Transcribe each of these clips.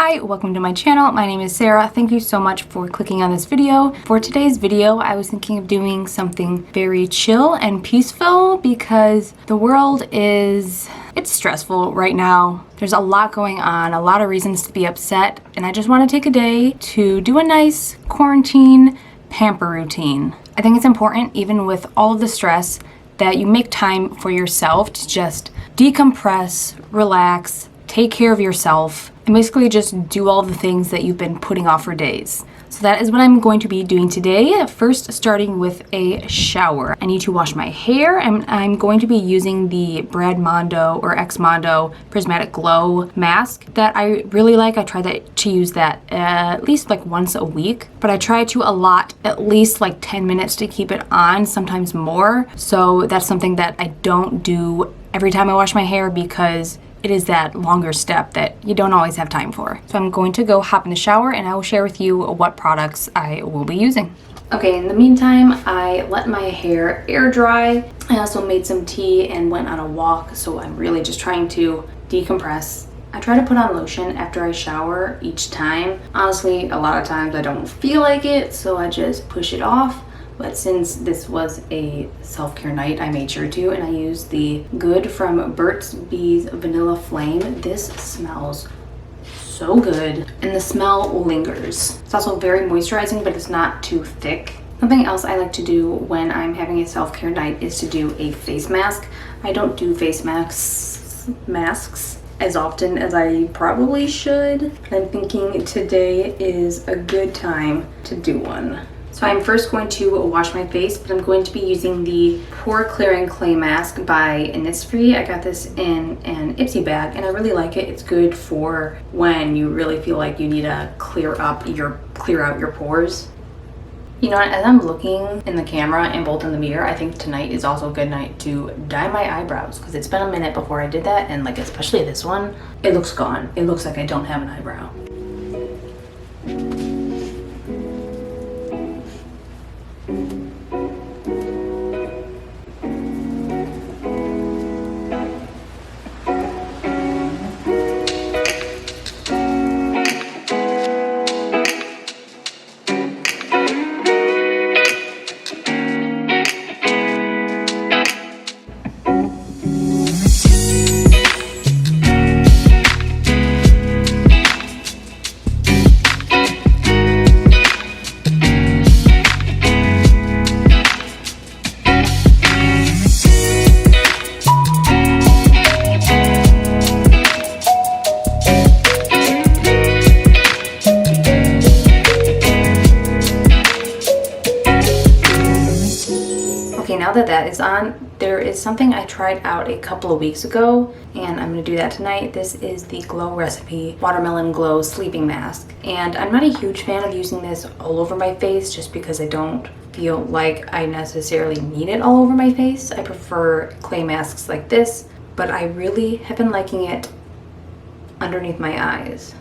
Hi, welcome to my channel. My name is Sarah. Thank you so much for clicking on this video. For today's video, I was thinking of doing something very chill and peaceful because the world it's stressful right now. There's a lot going on, a lot of reasons to be upset, and I just want to take a day to do a nice quarantine pamper routine. I think it's important, even with all of the stress, that you make time for yourself to just decompress, relax, take care of yourself, and basically just do all the things that you've been putting off for days. So that is what I'm going to be doing today. First, starting with a shower. I need to wash my hair, and I'm going to be using the XMondo or XMondo Prismatic Glow mask that I really like. I try to use that at least like once a week, but I try to allot at least like 10 minutes to keep it on, sometimes more. So that's something that I don't do every time I wash my hair because it is that longer step that you don't always have time for. So I'm going to go hop in the shower and I will share with you what products I will be using. Okay, in the meantime, I let my hair air dry. I also made some tea and went on a walk, so I'm really just trying to decompress. I try to put on lotion after I shower each time. Honestly, a lot of times I don't feel like it, so I just push it off. But since this was a self-care night, I made sure to, and I used the Good from Burt's Bees Vanilla Flame. This smells so good, and the smell lingers. It's also very moisturizing, but it's not too thick. Something else I like to do when I'm having a self-care night is to do a face mask. I don't do face masks as often as I probably should. I'm thinking today is a good time to do one. So I'm first going to wash my face, but I'm going to be using the Pore Clearing Clay Mask by Innisfree. I got this in an Ipsy bag and I really like it. It's good for when you really feel like you need to clear out your pores. You know, as I'm looking in the camera and both in the mirror, I think tonight is also a good night to dye my eyebrows because it's been a minute before I did that, and like especially this one, it looks gone. It looks like I don't have an eyebrow. Okay, now that that is on, there is something I tried out a couple of weeks ago, and I'm going to do that tonight. This is the Glow Recipe Watermelon Glow Sleeping Mask, and I'm not a huge fan of using this all over my face just because I don't feel like I necessarily need it all over my face. I prefer clay masks like this, but I really have been liking it underneath my eyes.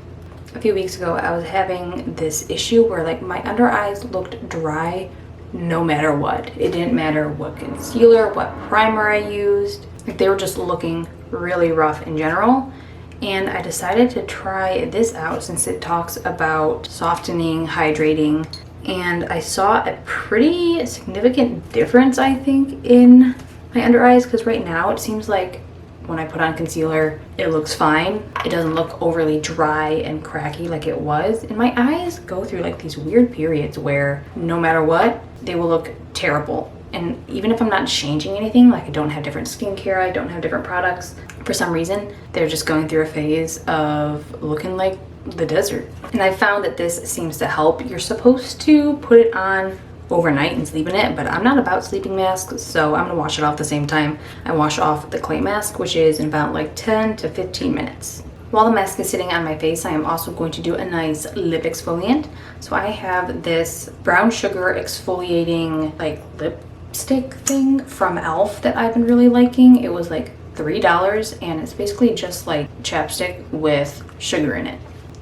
A few weeks ago, I was having this issue where like my under eyes looked dry no matter what. It didn't matter what concealer, what primer I used. Like they were just looking really rough in general. And I decided to try this out since it talks about softening, hydrating, and I saw a pretty significant difference, I think, in my under eyes, because right now it seems like when I put on concealer, it looks fine. It doesn't look overly dry and cracky like it was. And my eyes go through like these weird periods where no matter what, they will look terrible. And even if I'm not changing anything, like I don't have different skincare, I don't have different products, for some reason, they're just going through a phase of looking like the desert. And I found that this seems to help. You're supposed to put it on overnight and sleep in it, but I'm not about sleeping masks, so I'm gonna wash it off the same time I wash off the clay mask, which is in about like 10 to 15 minutes. While the mask is sitting on my face, I am also going to do a nice lip exfoliant. So I have this brown sugar exfoliating like lipstick thing from e.l.f. that I've been really liking. It was like $3 and it's basically just like chapstick with sugar in it.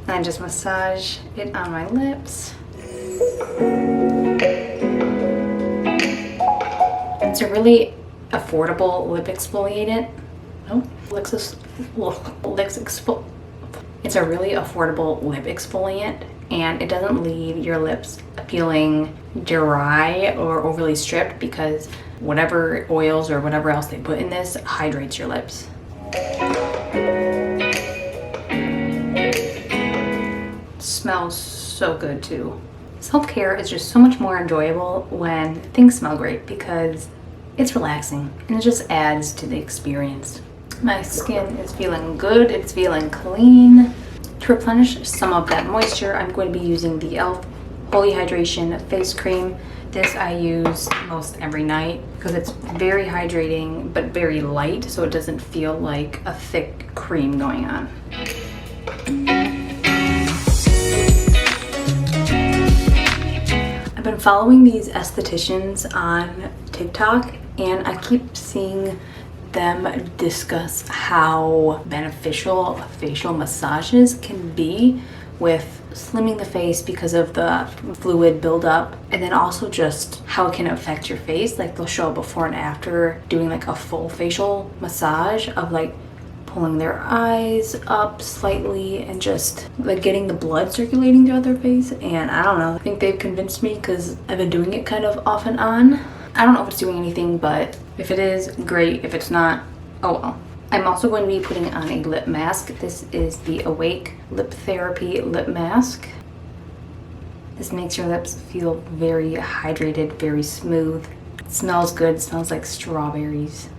And I just massage it on my lips. It's a really affordable lip exfoliant. No, It's a really affordable lip exfoliant, and it doesn't leave your lips feeling dry or overly stripped because whatever oils or whatever else they put in this hydrates your lips. It smells so good too. Self-care is just so much more enjoyable when things smell great because it's relaxing and it just adds to the experience. My skin is feeling good, it's feeling clean. To replenish some of that moisture, I'm going to be using the e.l.f. Holy Hydration Face Cream. This I use most every night because it's very hydrating but very light, so it doesn't feel like a thick cream going on. I've been following these estheticians on TikTok and I keep seeing them discuss how beneficial facial massages can be with slimming the face because of the fluid buildup, and then also just how it can affect your face. Like they'll show before and after doing like a full facial massage of like pulling their eyes up slightly and just like getting the blood circulating throughout their face. And I don't know, I think they've convinced me because I've been doing it kind of off and on. I don't know if it's doing anything, but if it is, great. If it's not, oh well. I'm also going to be putting on a lip mask. This is the Awake Lip Therapy Lip Mask. This makes your lips feel very hydrated, very smooth. It smells good, it smells like strawberries.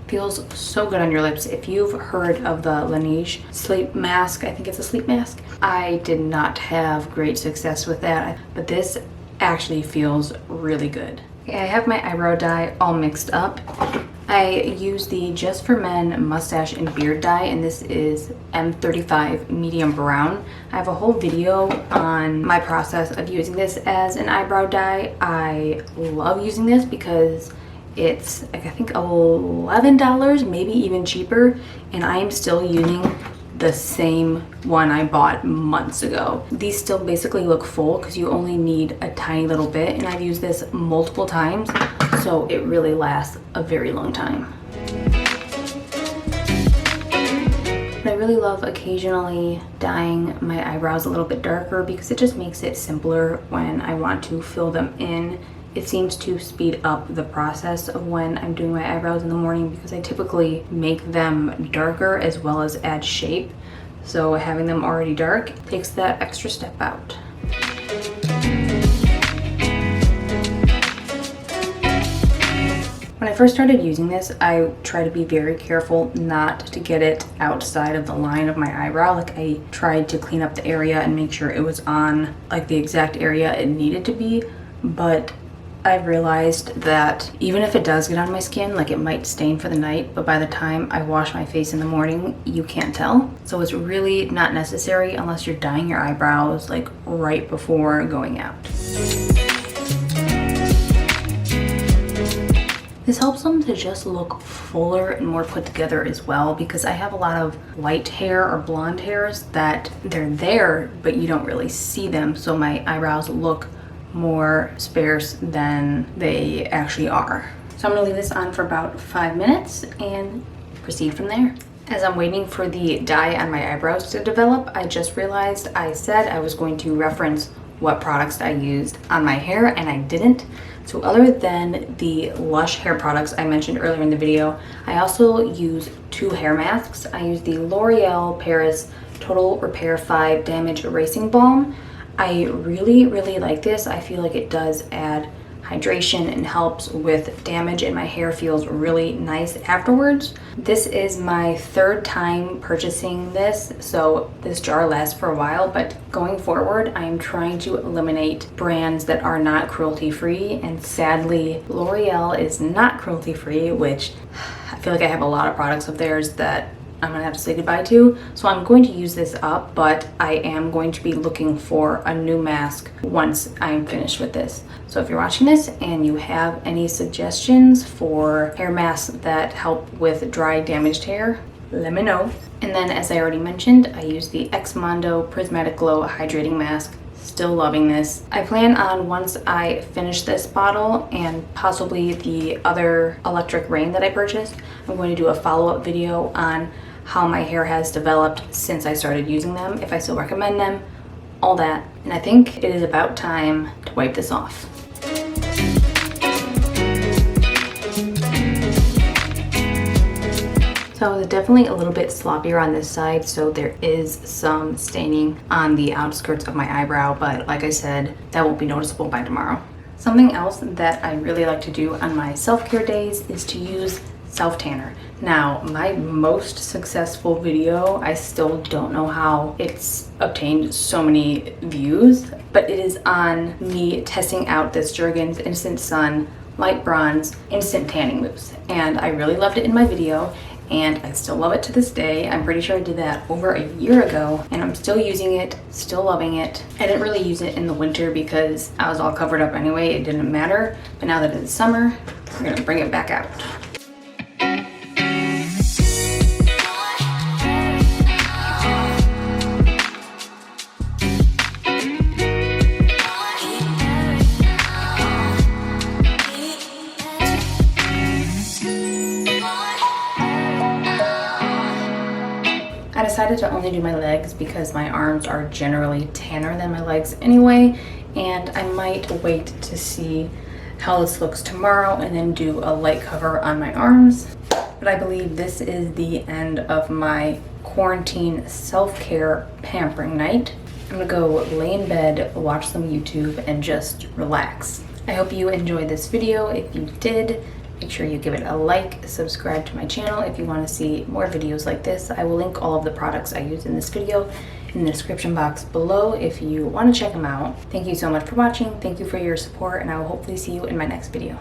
Feels so good on your lips. If you've heard of the Laneige sleep mask, I think it's a sleep mask. I did not have great success with that, but this actually feels really good. Okay, I have my eyebrow dye all mixed up. I use the Just for Men mustache and beard dye, and this is M35 medium brown. I have a whole video on my process of using this as an eyebrow dye. I love using this because it's like, I think $11, maybe even cheaper, and I am still using the same one I bought months ago. These still basically look full because you only need a tiny little bit, and I've used this multiple times, so it really lasts a very long time. I really love occasionally dyeing my eyebrows a little bit darker because it just makes it simpler when I want to fill them in. It seems to speed up the process of when I'm doing my eyebrows in the morning because I typically make them darker as well as add shape. So having them already dark takes that extra step out. When I first started using this, I try to be very careful not to get it outside of the line of my eyebrow. Like I tried to clean up the area and make sure it was on like the exact area it needed to be, but I've realized that even if it does get on my skin, like it might stain for the night, but by the time I wash my face in the morning, you can't tell. So it's really not necessary unless you're dyeing your eyebrows like right before going out. This helps them to just look fuller and more put together as well, because I have a lot of light hair or blonde hairs that they're there, but you don't really see them. So my eyebrows look more sparse than they actually are. So I'm gonna leave this on for about 5 minutes and proceed from there. As I'm waiting for the dye on my eyebrows to develop, I just realized I said I was going to reference what products I used on my hair, and I didn't. So other than the Lush hair products I mentioned earlier in the video, I also use 2 hair masks. I use the L'Oreal Paris Total Repair 5 Damage Erasing Balm. I really like this. I feel like it does add hydration and helps with damage, and my hair feels really nice afterwards. This is my 3rd time purchasing this, so this jar lasts for a while, but going forward I'm trying to eliminate brands that are not cruelty-free, and sadly L'Oreal is not cruelty-free, which I feel like I have a lot of products of theirs that I'm gonna have to say goodbye to. So I'm going to use this up, but I am going to be looking for a new mask once I'm finished with this. So if you're watching this and you have any suggestions for hair masks that help with dry, damaged hair, let me know. And then, as I already mentioned, I use the XMondo Prismatic Glow Hydrating Mask. Still loving this. I plan on, once I finish this bottle and possibly the other electric rain that I purchased, I'm going to do a follow-up video on how my hair has developed since I started using them, if I still recommend them, all that. And I think it is about time to wipe this off. So it's definitely a little bit sloppier on this side, so there is some staining on the outskirts of my eyebrow, but like I said, that won't be noticeable by tomorrow. Something else that I really like to do on my self-care days is to use self-tanner. Now, my most successful video, I still don't know how it's obtained so many views, but it is on me testing out this Jergens Instant Sun Light Bronze Instant Tanning Mousse, and I really loved it in my video. And I still love it to this day. I'm pretty sure I did that over a year ago, and I'm still using it, still loving it. I didn't really use it in the winter because I was all covered up anyway, it didn't matter. But now that it's summer, we're gonna bring it back out. I decided to only do my legs because my arms are generally tanner than my legs anyway, and I might wait to see how this looks tomorrow and then do a light cover on my arms. But I believe this is the end of my quarantine self-care pampering night. I'm gonna go lay in bed, watch some YouTube, and just relax. I hope you enjoyed this video. If you did, make sure you give it a like, subscribe to my channel if you want to see more videos like this. I will link all of the products I used in this video in the description box below if you want to check them out. Thank you so much for watching. Thank you for your support, and I will hopefully see you in my next video.